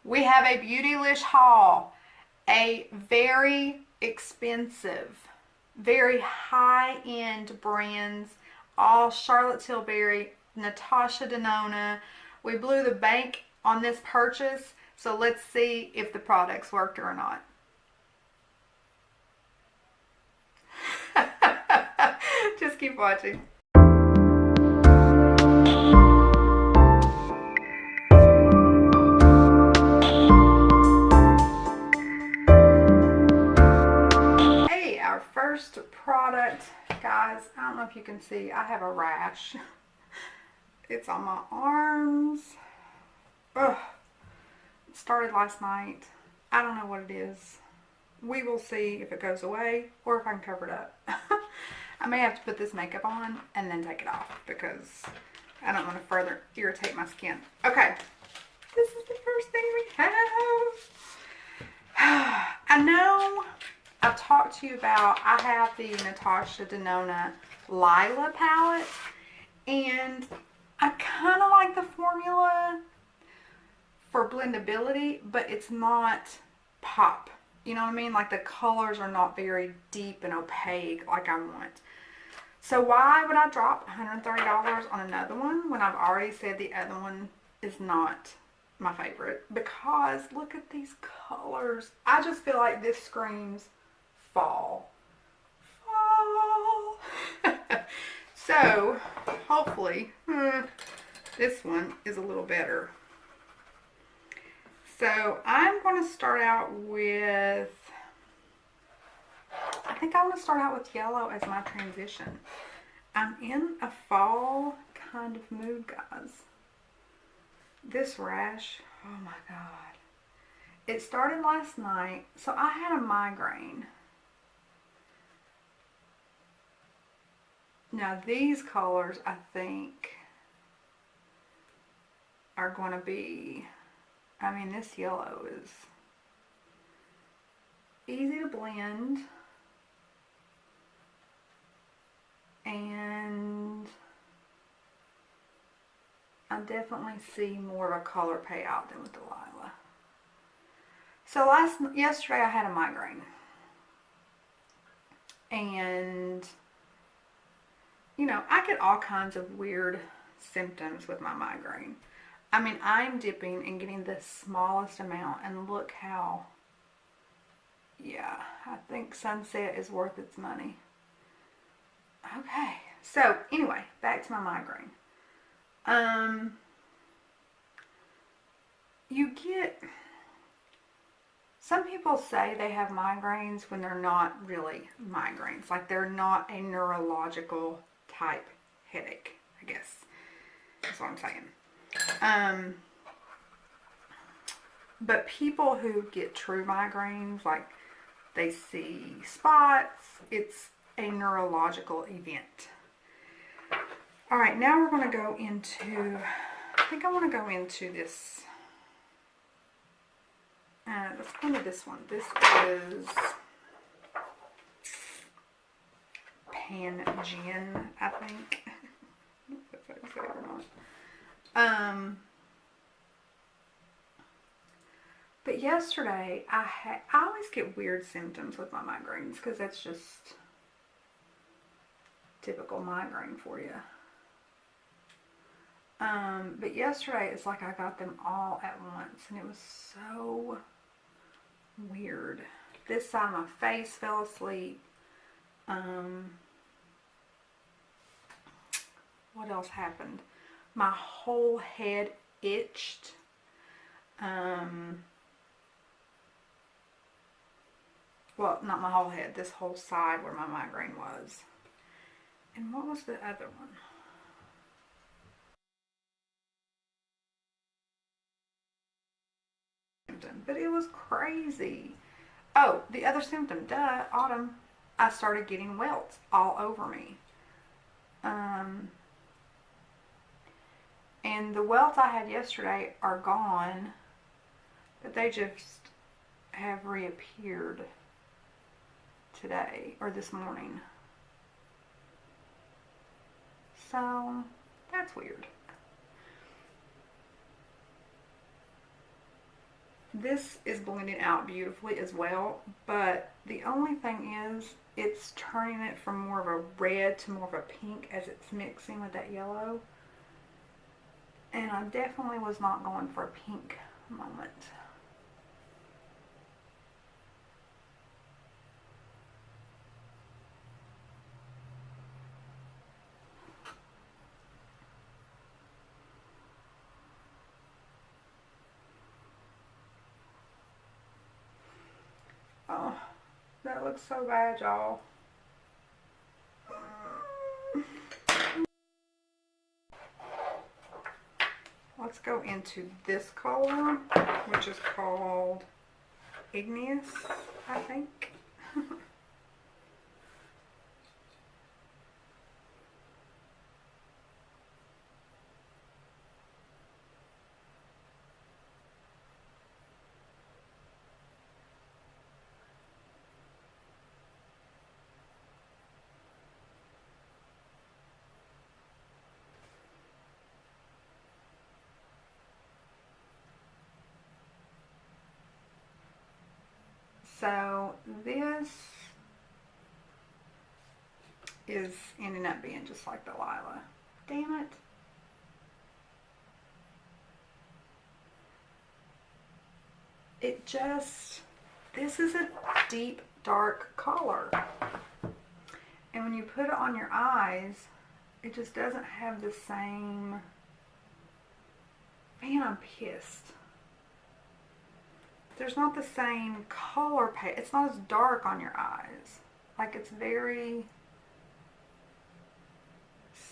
We have a Beautylish haul. A very expensive, very high-end brands, all Charlotte Tilbury, Natasha Denona. We blew the bank on this purchase, so let's see if the products worked or not. Just keep watching. Our first product, guys, I don't know if you can see, I have a rash. It's on my arms. Ugh. It started last night. I don't know what it is. We will see if it goes away or if I can cover it up. I may have to put this makeup on and then take it off because I don't want to further irritate my skin. Okay, this is the first thing we have. I know I've talked to you about, I have the Natasha Denona Lila palette, and I kind of like the formula for blendability, but it's not pop. You know what I mean? Like the colors are not very deep and opaque like I want. So why would I drop $130 on another one when I've already said the other one is not my favorite? Because look at these colors. I just feel like this screams fall. So hopefully this one is a little better. So I'm going to start out with, I think I want to start out with yellow as my transition. I'm in a fall kind of mood, guys. This rash, oh my God. It started last night. So I had a migraine. Now these colors, I think, are going to be, I mean, this yellow is easy to blend, and I definitely see more of a color payout than with the Lila. So yesterday I had a migraine, and you know, I get all kinds of weird symptoms with my migraine. I mean, I'm dipping and getting the smallest amount, and look how, yeah, I think Sunset is worth its money. Okay, so anyway, back to my migraine. You get, some people say they have migraines when they're not really migraines, like they're not a neurological type headache, I guess. That's what I'm saying. But people who get true migraines, like they see spots, it's a neurological event. All right, now we're going to go into, I think I want to go into this. Let's go into this one. This is PARIAN, I think. I don't know if I say it or not. But yesterday, I always get weird symptoms with my migraines because that's just typical migraine for you. But yesterday, it's like I got them all at once, and it was so weird. This side of my face fell asleep. What else happened? My whole head itched. Well, not my whole head, this whole side where my migraine was. And what was the other one? But it was crazy. Oh, the other symptom, duh, autumn. I started getting welts all over me. And the welts I had yesterday are gone, but they just have reappeared today or this morning. So that's weird. This is blending out beautifully as well, but the only thing is it's turning it from more of a red to more of a pink as it's mixing with that yellow. And I definitely was not going for a pink moment. Oh, that looks so bad, y'all. Let's go into this color, which is called Igneous, I think. So this is ending up being just like the Lila. Damn it. It just, this is a deep, dark color. And when you put it on your eyes, it just doesn't have the same, man, I'm pissed. There's not the same color palette. It's not as dark on your eyes. Like, it's very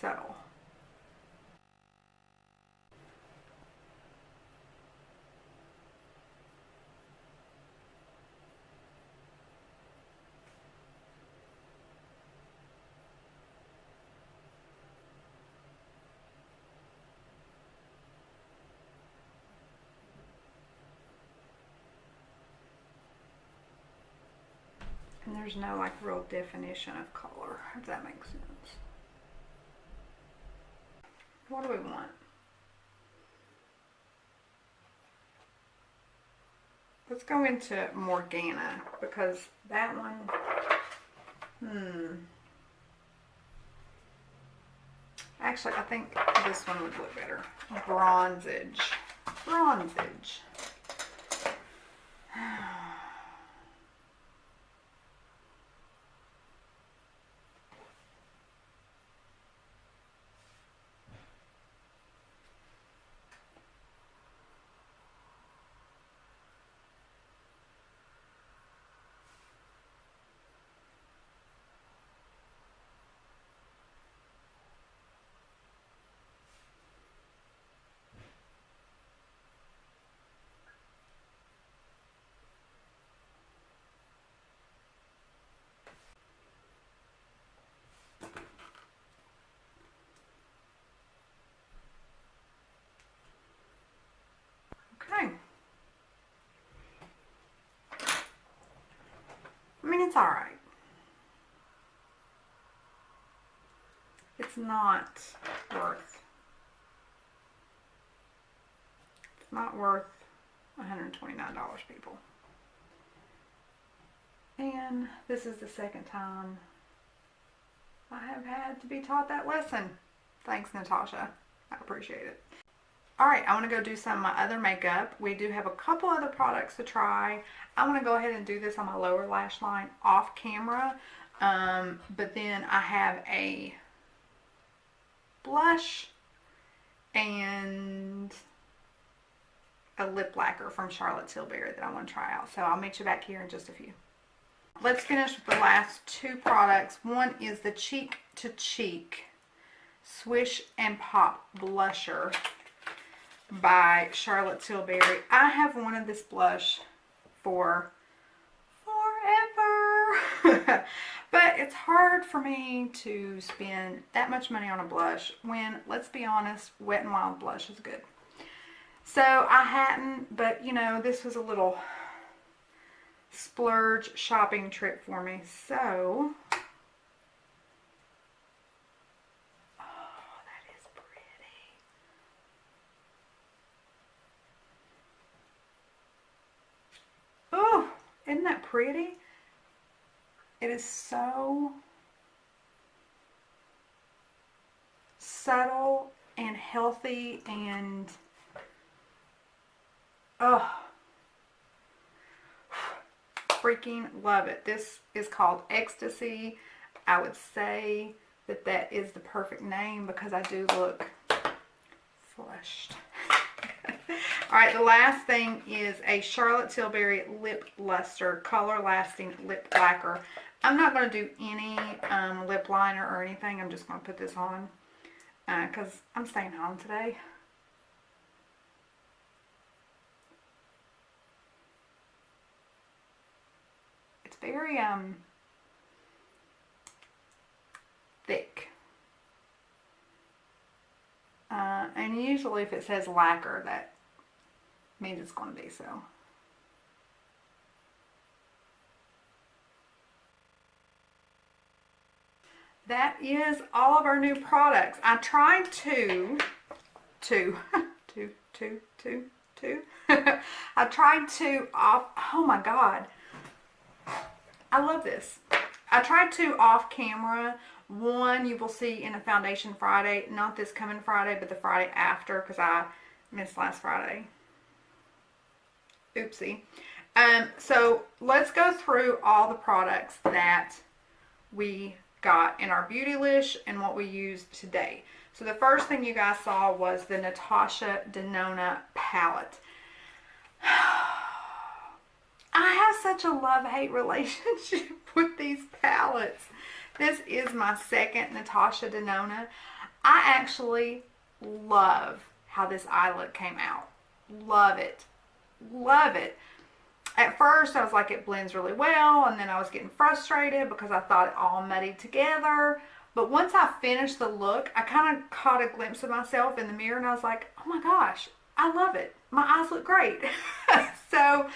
subtle. And there's no like real definition of color, if that makes sense. What do we want? Let's go into Morgana, because that one, actually I think this one would look better. Bronzage. Bronzage. Okay. I mean, it's alright. It's not worth $129, people. And this is the second time I have had to be taught that lesson. Thanks, Natasha. I appreciate it. Alright, I want to go do some of my other makeup. We do have a couple other products to try. I want to go ahead and do this on my lower lash line off camera. But then I have a blush and a lip lacquer from Tilbury that I want to try out. So I'll meet you back here in just a few. Let's finish with the last two products. One is the Cheek to Cheek Swish and Pop Blusher by Tilbury. I have wanted this blush for forever. But it's hard for me to spend that much money on a blush when, let's be honest, Wet n Wild blush is good. So I hadn't, but you know, this was a little splurge shopping trip for me. So, oh, that is pretty. Isn't that pretty? It is so subtle and healthy and oh, freaking love it. This is called Ecstasy. I would say that that is the perfect name because I do look flushed. Alright, the last thing is a Charlotte Tilbury Lip Lustre Color Lasting Lip Lacquer. I'm not going to do any lip liner or anything. I'm just going to put this on because I'm staying home today. It's very thick. And usually if it says lacquer, that means it's going to be so. That is all of our new products. I tried to I tried to oh my god, I love this. I tried to off camera. One you will see in a Foundation Friday, not this coming Friday, but the Friday after, because I missed last Friday. Oopsie. So let's go through all the products that we got in our Beautylish and what we used today. So the first thing you guys saw was the Natasha Denona palette. I have such a love-hate relationship with these palettes. This is my second Natasha Denona. I actually love how this eye look came out. Love it. Love it. At first I was like, it blends really well, and then I was getting frustrated because I thought it all muddied together. But once I finished the look, I kind of caught a glimpse of myself in the mirror and I was like, oh my gosh, I love it. My eyes look great. So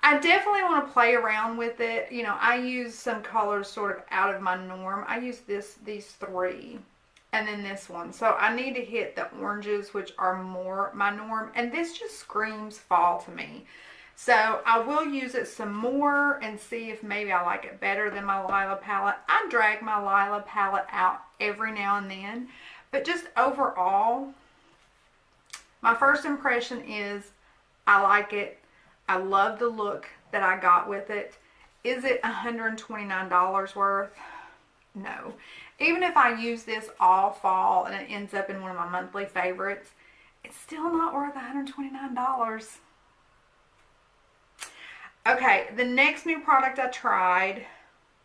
I definitely want to play around with it. You know, I use some colors sort of out of my norm. I use these three, and then this one. So I need to hit the oranges, which are more my norm. And this just screams fall to me. So I will use it some more and see if maybe I like it better than my Lila palette. I drag my Lila palette out every now and then. But just overall, my first impression is I like it. I love the look that I got with it. Is it $129 worth? No. Even if I use this all fall and it ends up in one of my monthly favorites, it's still not worth $129. Okay, the next new product I tried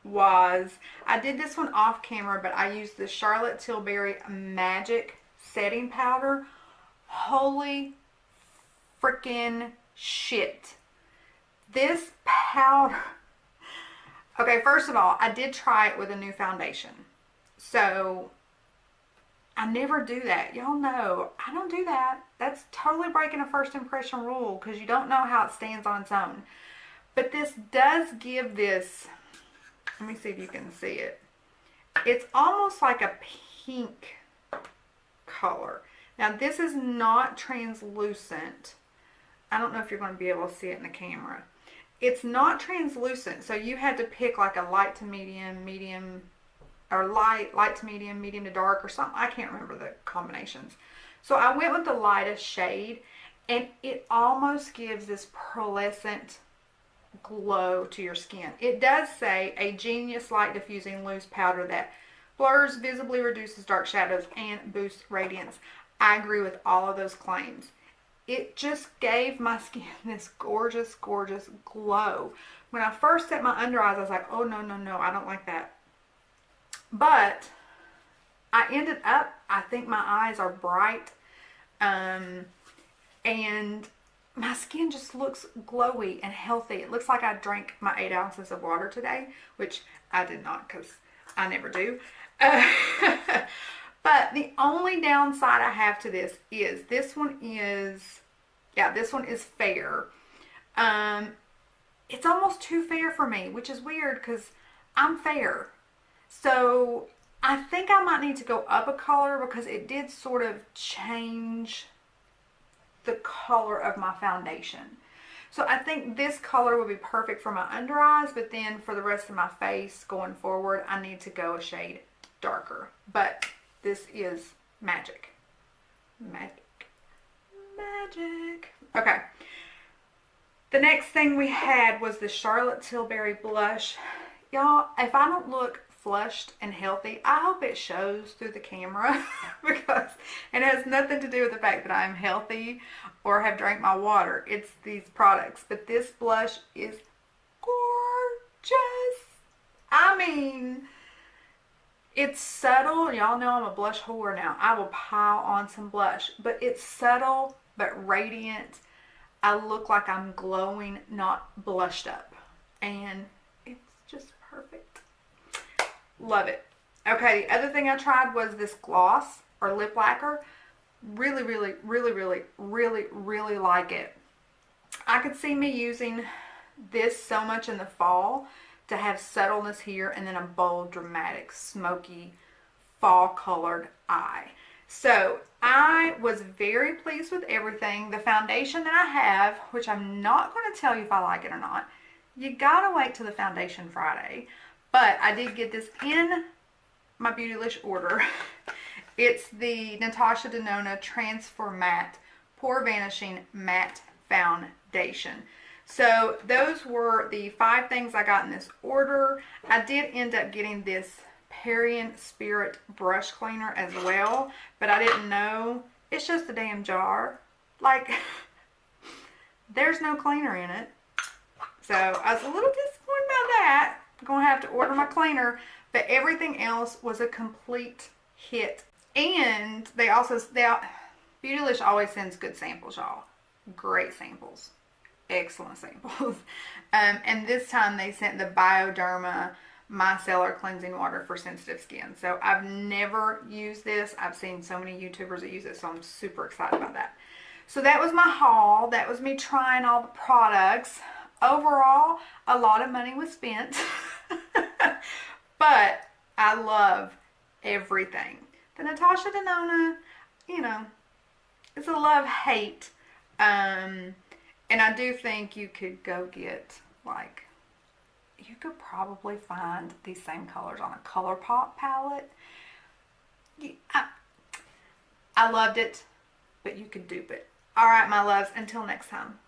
was, I did this one off camera, but I used the Charlotte Tilbury Magic Setting Powder. Holy freaking shit. This powder. Okay, first of all, I did try it with a new foundation. So, I never do that. Y'all know, I don't do that. That's totally breaking a first impression rule because you don't know how it stands on its own. But this does give this, let me see if you can see it. It's almost like a pink color. Now, this is not translucent. I don't know if you're going to be able to see it in the camera. It's not translucent, so you had to pick like a light to medium, medium, or light to medium, medium to dark, or something. I can't remember the combinations. So I went with the lightest shade, and it almost gives this pearlescent glow to your skin. It does say a genius light diffusing loose powder that blurs, visibly reduces dark shadows, and boosts radiance. I agree with all of those claims. It just gave my skin this gorgeous, gorgeous glow. When I first set my under eyes, I was like, oh, no, no, no, I don't like that. But I ended up, I think my eyes are bright, and my skin just looks glowy and healthy. It looks like I drank my 8 ounces of water today, which I did not because I never do. But the only downside I have to this is this one is fair. It's almost too fair for me, which is weird because I'm fair. So I think I might need to go up a color because it did sort of change the color of my foundation. So I think this color would be perfect for my under eyes, but then for the rest of my face going forward, I need to go a shade darker. But this is magic. Magic. Magic. Okay. The next thing we had was the Charlotte Tilbury blush. Y'all, if I don't look flushed and healthy, I hope it shows through the camera because it has nothing to do with the fact that I'm healthy or have drank my water. It's these products. But this blush is gorgeous. I mean, it's subtle. Y'all know I'm a blush whore now. I will pile on some blush. But it's subtle but radiant. I look like I'm glowing, not blushed up. And it's just perfect. Love it. Okay, the other thing I tried was this gloss or lip lacquer. Really, really, really, really, really, really like it. I could see me using this so much in the fall to have subtleness here and then a bold, dramatic, smoky, fall colored eye. So I was very pleased with everything. The foundation that I have, which I'm not going to tell you if I like it or not. You gotta wait till the foundation Friday. But I did get this in my Beautylish order. It's the Natasha Denona Transformatte Pore Vanishing Matte Foundation. So those were the 5 things I got in this order. I did end up getting this PARIAN Spirit brush cleaner as well, but I didn't know. It's just a damn jar. Like, there's no cleaner in it. So I was a little disappointed about that. I'm going to have to order my cleaner, but everything else was a complete hit. And Beautylish always sends good samples, y'all. Great samples. Excellent samples. And this time they sent the Bioderma Micellar Cleansing Water for sensitive skin. So I've never used this. I've seen so many YouTubers that use it, so I'm super excited about that. So that was my haul. That was me trying all the products. Overall, a lot of money was spent. But I love everything. The Natasha Denona, you know, it's a love-hate. And I do think you could go get, like, you could probably find these same colors on a ColourPop palette. I loved it, but you could dupe it. All right, my loves, until next time.